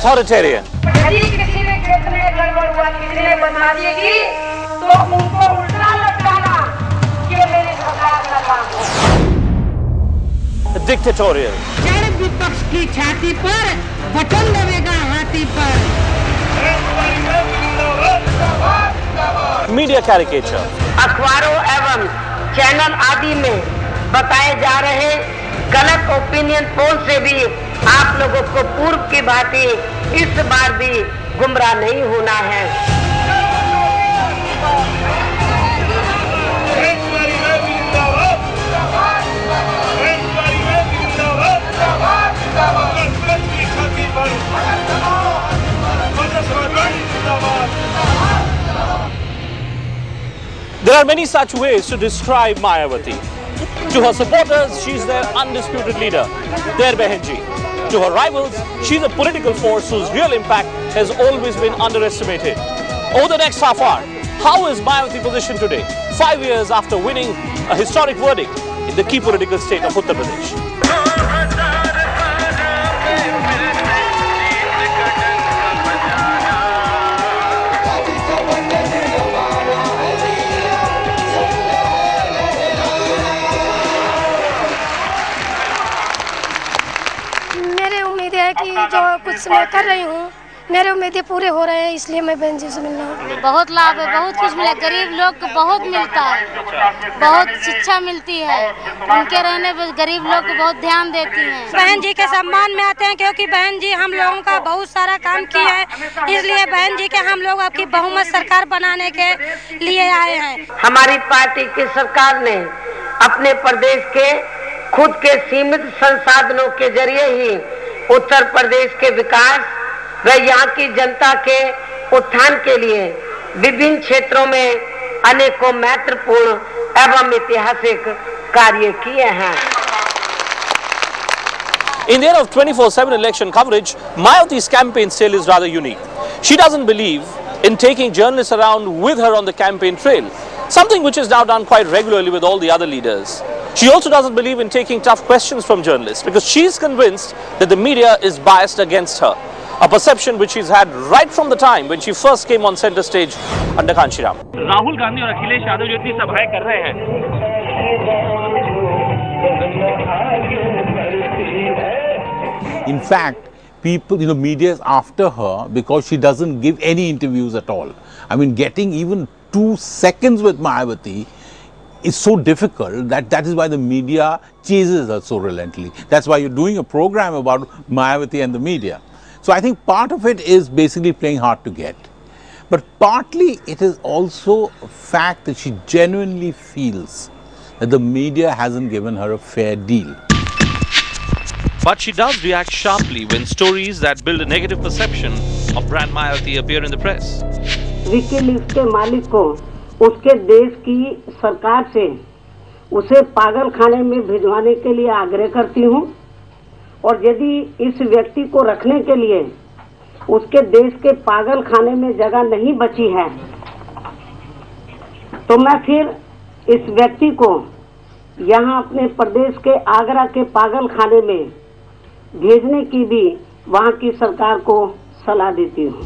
authoritarian. यदि किसी भी क्षेत्र में गड़बड़ हुआ, किसी ने बता देगी तो उनको उल्टा लटकाना ये मेरी सरकार का काम है। Dictatorial. जड़ विपक्ष की छाती पर बटन दबेगा हाथी पर। Media caricature. अखबारों एवं चैनल आदि में बताए जा रहे गलत ओपिनियन पोल से भी आप लोगों को पूर्व की भांति इस बार भी गुमराह नहीं होना है। There are many such ways to describe Mayawati. To her supporters, she's their undisputed leader, their Behenji. To her rivals, she's a political force whose real impact has always been underestimated. Over the next half hour, how is Mayawati positioned today, 5 years after winning a historic verdict in the key political state of Uttar Pradesh? कि जो कुछ मैं कर रही हूँ मेरे उम्मीदें पूरे हो रहे हैं, इसलिए मैं बहन जी से मिलना हूँ। बहुत लाभ है, बहुत कुछ मिला, गरीब लोग को बहुत मिलता है, बहुत शिक्षा मिलती है, उनके रहने पर गरीब लोग को बहुत ध्यान देती हैं। बहन जी के सम्मान में आते हैं क्योंकि बहन जी हम लोगों का बहुत सारा काम किया है, इसलिए बहन जी के हम लोग आपकी बहुमत सरकार बनाने के लिए आए हैं। हमारी पार्टी की सरकार ने अपने प्रदेश के खुद के सीमित संसाधनों के जरिए ही उत्तर प्रदेश के विकास व यहाँ की जनता के उत्थान के लिए विभिन्न क्षेत्रों में अनेकों महत्वपूर्ण एवं ऐतिहासिक कार्य किए हैं। In the era of 24/7 election coverage, Mayawati's campaign style is rather unique. She doesn't believe in taking journalists around with her on the campaign trail, something which is now done quite regularly with all the other leaders. She also doesn't believe in taking tough questions from journalists because she's convinced that the media is biased against her, a perception which she's had right from the time when she first came on center stage under Kanshiram. Rahul Gandhi और अखिलेश यादव जो इतनी सभाएं कर रहे हैं, in fact, people, media is after her because she doesn't give any interviews at all. I mean, getting even 2 seconds with Mayawati is so difficult that is why the media chases her so relentlessly. That's why you're doing a program about Mayawati and the media. So I think part of it is basically playing hard to get. But partly it is also a fact that she genuinely feels that the media hasn't given her a fair deal. but she does react sharply when stories that build a negative perception of brand Mayawati appear in the press. WikiLeaks के मालिक को उसके देश की सरकार से उसे पागल खाने में भिजवाने के लिए आग्रह करती हूं, और यदि इस व्यक्ति को रखने के लिए उसके देश के पागल खाने में जगह नहीं बची है तो मैं फिर इस व्यक्ति को यहाँ अपने प्रदेश के आगरा के पागल खाने में भेजने की भी वहाँ की सरकार को सलाह देती हूँ।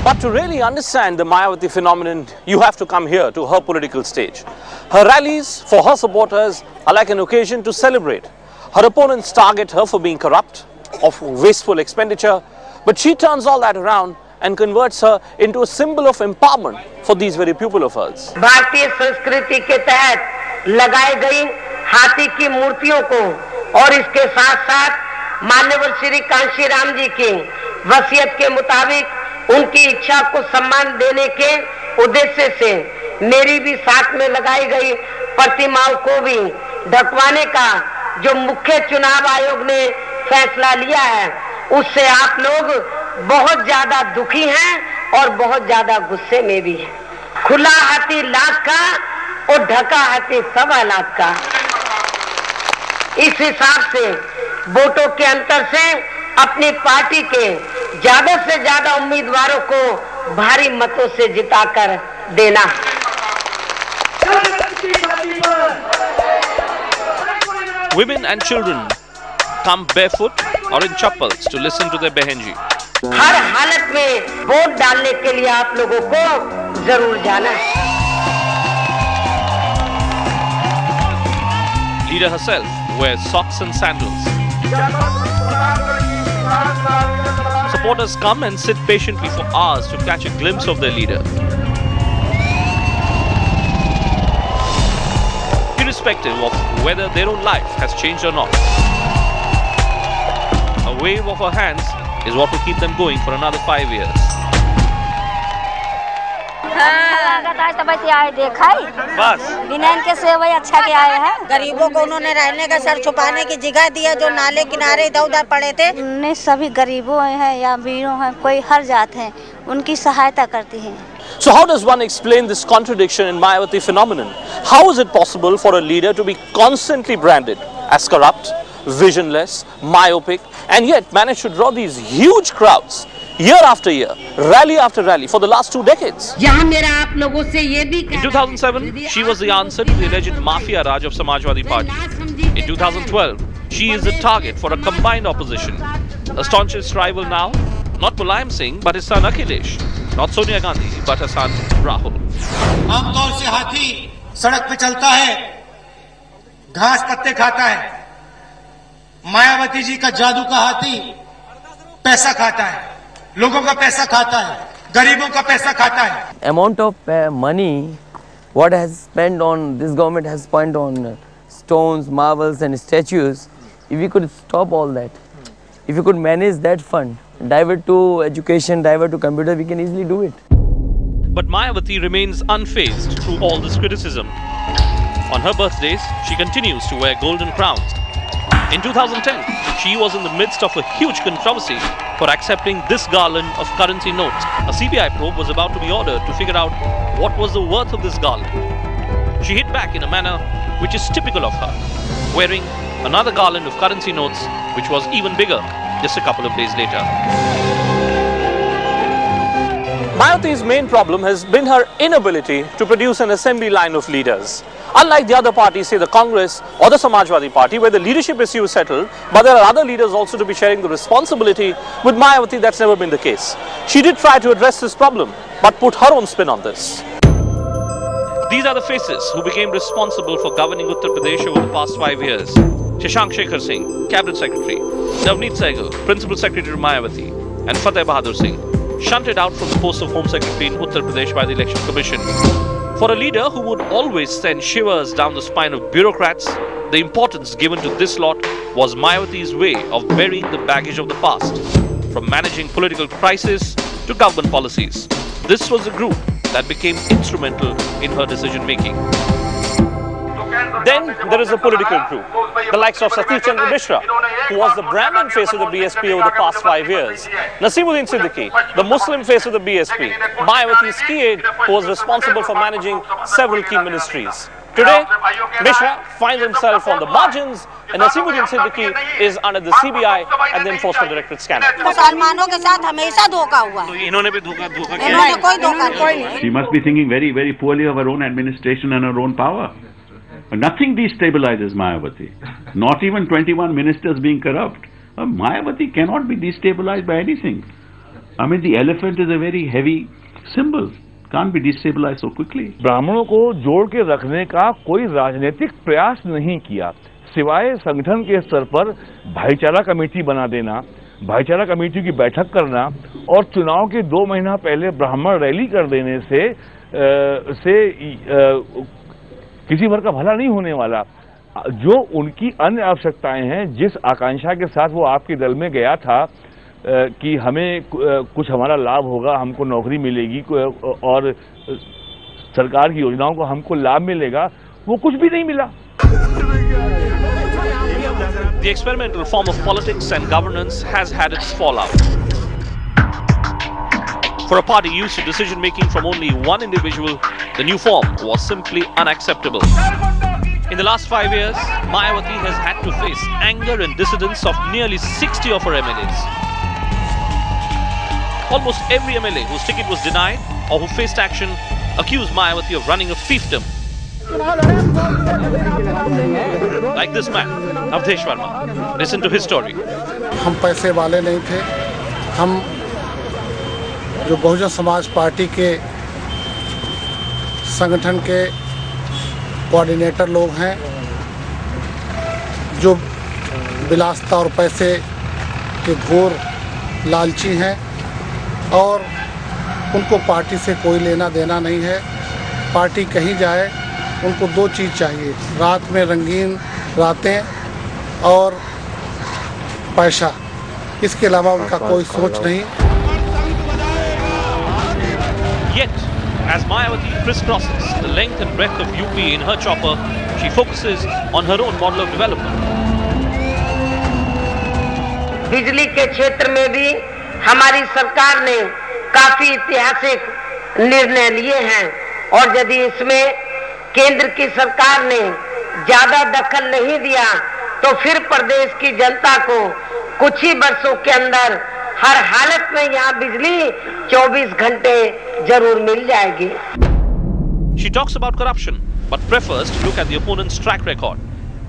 But to really understand the Mayawati phenomenon, you have to come here to her political stage. Her rallies for her supporters are like an occasion to celebrate. Her opponents target her for being corrupt, of wasteful expenditure, but she turns all that around and converts her into a symbol of empowerment for these very people of hers. भारतीय संस्कृति के तहत लगाई गई हाथी की मूर्तियों को और इसके साथ साथ माननीय श्री कांशीराम जी की वसीयत के मुताबिक उनकी इच्छा को सम्मान देने के उद्देश्य से मेरी भी साथ में लगाई गई प्रतिमाओं को भी ढकवाने का जो मुख्य चुनाव आयोग ने फैसला लिया है, उससे आप लोग बहुत ज्यादा दुखी हैं और बहुत ज्यादा गुस्से में भी हैं। खुला हाथी लाख का और ढका हाथी 1.25 लाख का। इस हिसाब से वोटों के अंतर से अपनी पार्टी के ज्यादा से ज्यादा उम्मीदवारों को भारी मतों से जिताकर देना। Women and children come barefoot or in chappals to listen to their behenji. हर हालत में वोट डालने के लिए आप लोगों को जरूर जाना है। Leader herself wears socks and sandals. Supporters come and sit patiently for hours to catch a glimpse of their leader. Irrespective of whether their own life has changed or not. A wave of her hands is what will keep them going for another 5 years. बस बिना इनके सेवा अच्छा के आए हैं। गरीबों को उन्होंने रहने का सर छुपाने की जगह दिया, जो नाले किनारे इधर उधर पड़े थे। उन्हें सभी गरीबों हैं या अमीरों हैं, कोई हर जात है, उनकी सहायता करती हैं। So how does one explain this contradiction in Mayawati phenomenon? How is it possible for a leader to be constantly branded as corrupt, visionless, myopic, and yet manage to draw these huge crowds year after year, rally after rally for the last 2 decades? In 2007, she was the answer to the alleged mafia raj of Samajwadi Party. In 2012, she is the target for a combined opposition. A staunchest rival now, not Mulayam Singh, but his son Akhilesh. Not Sonia Gandhi, but her son Rahul. आमतौर से हाथी सड़क पे चलता है, घास पत्ते खाता है। मायावती जी का जादू का हाथी पैसा खाता है, लोगों का पैसा खाता है, गरीबों का पैसा खाता है। Amount of money what has spent on this government has spent on stones, marbles and statues. If we could stop all that, if we could manage that fund, divert to education, divert to computer, we can easily do it. But Mayawati remains unfazed through all this criticism. On her birthdays, she continues to wear golden crowns. In 2010, she was in the midst of a huge controversy for accepting this garland of currency notes. A CBI probe was about to be ordered to figure out what was the worth of this garland. She hit back in a manner which is typical of her, wearing another garland of currency notes which was even bigger just a couple of days later. Mayawati's main problem has been her inability to produce an assembly line of leaders. Unlike the other parties, say the Congress or the Samajwadi Party, where the leadership issue is settled, but there are other leaders also to be sharing the responsibility, with Mayawati that's never been the case. She did try to address this problem, but put her own spin on this. These are the faces who became responsible for governing Uttar Pradesh over the past 5 years. Shashank Shekhar Singh, Cabinet Secretary, Navneet Sehgal, Principal Secretary to Mayawati, and Fateh Bahadur Singh, shunted out from the post of Home Secretary in Uttar Pradesh by the Election Commission. For a leader who would always send shivers down the spine of bureaucrats, the importance given to this lot was Mayawati's way of burying the baggage of the past, from managing political crisis to government policies. This was a group that became instrumental in her decision-making. Then there is a political group, the likes of Satish Chandra Mishra, who was the branded face of the BSP over the past 5 years. Naseemuddin Siddiqui, the Muslim face of the BSP. Mayawati's key aide, who was responsible for managing several key ministries. Today, Mishra finds himself on the margins, and Naseemuddin Siddiqui is under the CBI and the Enforcement Directorate scanner. मुसलमानों के साथ हमेशा धोखा हुआ है। इन्होंने भी धोखा इन्होंने कोई धोखा नहीं। She must be thinking very, very poorly of her own administration and her own power. Nothing destabilizes Mayawati. Not even 21 ministers being corrupt. Mayawati cannot be destabilized by anything. I mean, the elephant is a very heavy symbol. Can't be destabilized so quickly. ब्राह्मणों को जोड़ के रखने का कोई राजनीतिक प्रयास नहीं किया, सिवाय संगठन के स्तर पर भाईचारा कमेटी बना देना, भाईचारा कमेटी की बैठक करना और चुनाव के 2 महीना पहले ब्राह्मण रैली कर देने से किसी भर का भला नहीं होने वाला। जो उनकी अन्य आवश्यकताएं हैं, जिस आकांक्षा के साथ वो आपके दल में गया था कि हमें कुछ हमारा लाभ होगा, हमको नौकरी मिलेगी और सरकार की योजनाओं को हमको लाभ मिलेगा, वो कुछ भी नहीं मिला। The experimental form of politics and governance has had its fallout. For a party used to decision-making from only one individual, the new form was simply unacceptable. In the last 5 years, Mayawati has had to face anger and dissidence of nearly 60 of her MLAs. almost every MLA whose ticket was denied or who faced action accused Mayawati of running a fiefdom. Like this man, Avdesh Verma. Listen to his story. हम पैसे वाले नहीं थे, हम जो Bahujan Samaj party के संगठन के कोऑर्डिनेटर लोग हैं, जो विलासिता और पैसे के घोर लालची हैं और उनको पार्टी से कोई लेना देना नहीं है। पार्टी कहीं जाए उनको दो चीज़ चाहिए, रात में रंगीन रातें और पैसा, इसके अलावा उनका कोई सोच नहीं। Yet, as Mayawati crisscrosses the length and breadth of UP in her chopper, she focuses on her own model of development. बिजली के क्षेत्र में भी हमारी सरकार ने काफी ऐतिहासिक निर्णय लिए हैं और यदि इसमें केंद्र की सरकार ने ज्यादा दखल नहीं दिया तो फिर प्रदेश की जनता को कुछ ही वर्षों के अंदर हर हालत में यहाँ बिजली 24 घंटे जरूर मिल जाएगी। She talks about corruption, but prefers to look at the opponent's track record.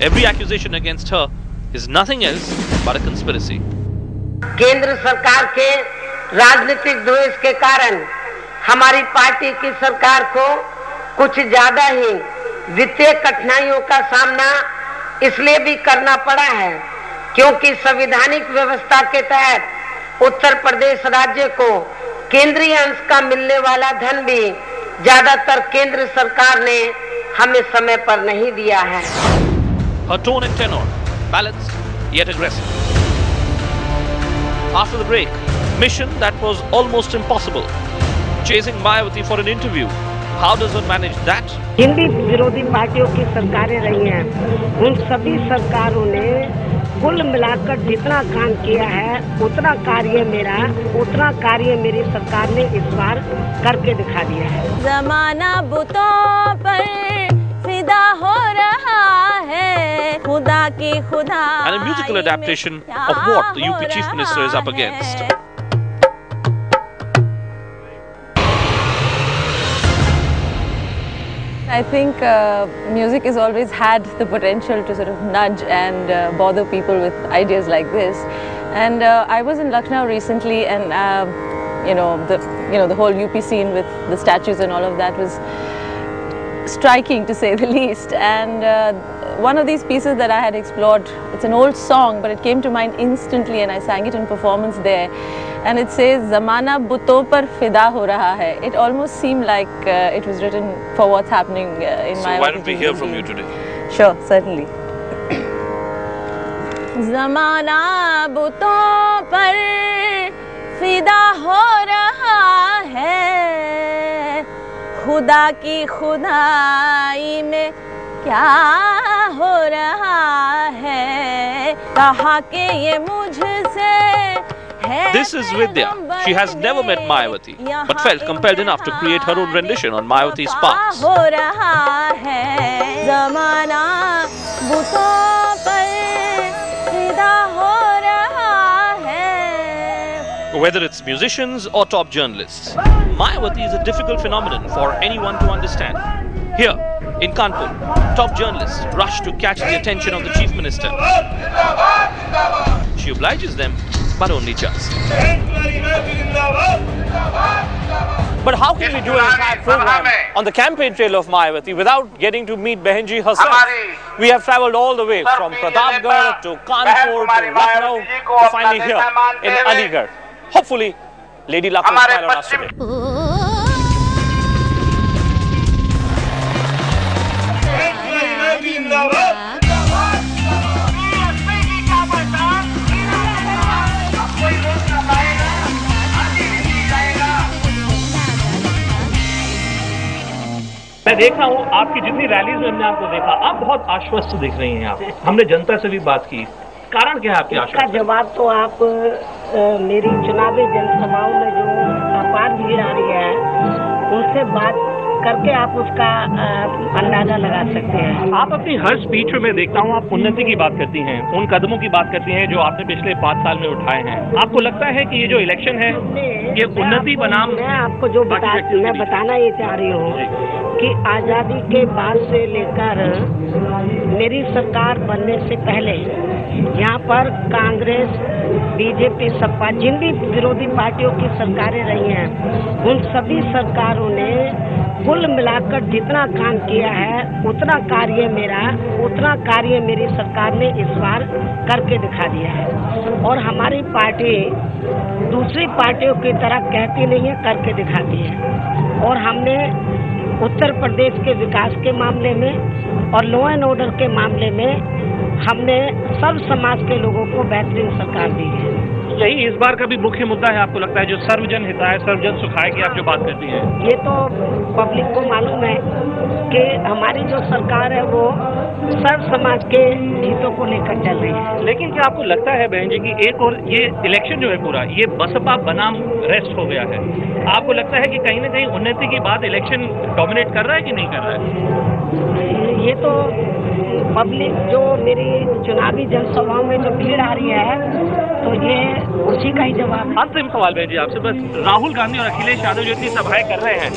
Every accusation against her is nothing else but a conspiracy. केंद्र सरकार के राजनीतिक द्वेष के कारण हमारी पार्टी की सरकार को कुछ ज्यादा ही वित्तीय कठिनाइयों का सामना इसलिए भी करना पड़ा है क्योंकि संवैधानिक व्यवस्था के तहत उत्तर प्रदेश राज्य को केंद्रीय अंश का मिलने वाला धन भी ज्यादातर केंद्र सरकार ने हमें समय पर नहीं दिया है। Her tone and tenor, balanced yet aggressive. After the break, mission that was almost impossible. Chasing Mayawati for an interview. How does one manage that? Hindi विरोधी पार्टियों की सरकारें रही हैं, उन सभी सरकारों ने कुल मिलाकर जितना काम किया है उतना कार्य मेरी सरकार ने इस बार करके दिखा दिया है। ज़माना बुतों पर फिदा हो रहा है, खुदा की खुदा। And a musical adaptation of what the UP Chief Minister is up against. I think music has always had the potential to sort of nudge and bother people with ideas like this. And I was in Lucknow recently, and the whole UP scene with the statues and all of that was striking, to say the least. And one of these pieces that I had explored, it's an old song, but it came to mind instantly, and I sang it in performance there. And it says, "Zamana buton par fida ho raha hai." It almost seemed like it was written for what's happening in my. So why don't we hear from you today? Sure, certainly. Zamana buton par fida ho raha hai, खुदा की खुदाई में क्या हो रहा है, कहा के ये मुझसे। This is Vidya. She has never met Mayawati, but felt compelled enough to create her own rendition on Mayawati's sparks. हो रहा है, ज़माना बुतों पर फिदा हो रहा है। Whether it's musicians or top journalists, Mayawati is a difficult phenomenon for anyone to understand. Here, in Kanpur, top journalists rush to catch the attention of the Chief Minister. She obliges them, but only just. But how can we do an entire program on the campaign trail of Mayawati without getting to meet Behenji herself? We have travelled all the way from Pratapgarh to Kanpur to Lucknow to finally here in Aligarh. Hopefully, Lady Luck will smile on us today. मैं देख रहा हूँ आपकी जितनी rallies में हमने आपको देखा, आप बहुत आश्वस्त दिख रही हैं। आप, हमने जनता से भी बात की, कारण क्या है आपकी आश्वस्त? इसका जवाब तो आप मेरी चुनावी जनसभाओं में जो अपार भीड़ आ रही है उनसे बात करके आप उसका अंदाजा लगा सकते हैं। आप अपनी हर स्पीच में मैं देखता हूँ आप उन्नति की बात करती हैं, उन कदमों की बात करती हैं जो आपने पिछले 5 साल में उठाए हैं। आपको लगता है कि ये जो इलेक्शन है ये उन्नति बनाम? मैं आपको जो मैं बताना ये चाह रही हूँ कि आज़ादी के बाद से लेकर मेरी सरकार बनने से पहले यहाँ पर कांग्रेस, बीजेपी, सपा, जिन भी विरोधी पार्टियों की सरकारें रही हैं, उन सभी सरकारों ने कुल मिलाकर जितना काम किया है उतना कार्य मेरी सरकार ने इस बार करके दिखा दिया है। और हमारी पार्टी दूसरी पार्टियों की तरह कहती नहीं है, करके दिखाती है। और हमने उत्तर प्रदेश के विकास के मामले में और लॉ एंड ऑर्डर के मामले में हमने सब समाज के लोगों को बेहतरीन सरकार दी है। यही इस बार का भी मुख्य मुद्दा है आपको लगता है, जो सर्वजन हिताय सर्वजन सुखाय की आप जो बात करती हैं? ये तो पब्लिक को मालूम है कि हमारी जो सरकार है वो सर्व समाज के हितों को लेकर चल रही है। लेकिन क्या आपको लगता है बहन जी कि एक और ये इलेक्शन जो है पूरा ये बसपा बनाम रेस्ट हो गया है? आपको लगता है कि कहीं ना कहीं उन्नति की बात इलेक्शन डोमिनेट कर रहा है कि नहीं कर रहा है? ये तो पब्लिक जो मेरी चुनावी जनसभाओं में जो भीड़ आ रही है तो ये उसी का ही जवाब है। अंतिम सवाल बहन जी आपसे, बस राहुल गांधी और अखिलेश यादव जो इतनी सभाएं कर रहे हैं,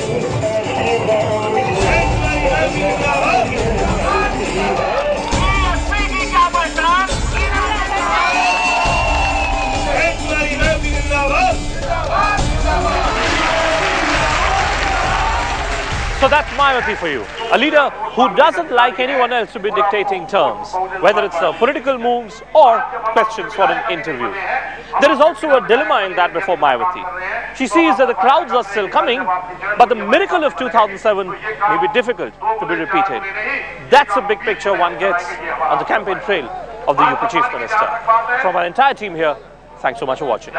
So that's Mayawati for you, a leader who doesn't like anyone else to be dictating terms, whether it's political moves or questions for an interview. There is also a dilemma in that before Mayawati. She sees that the crowds are still coming, but the miracle of 2007 may be difficult to be repeated. That's a big picture one gets on the campaign trail of the UP Chief Minister. From our entire team here, thanks so much for watching.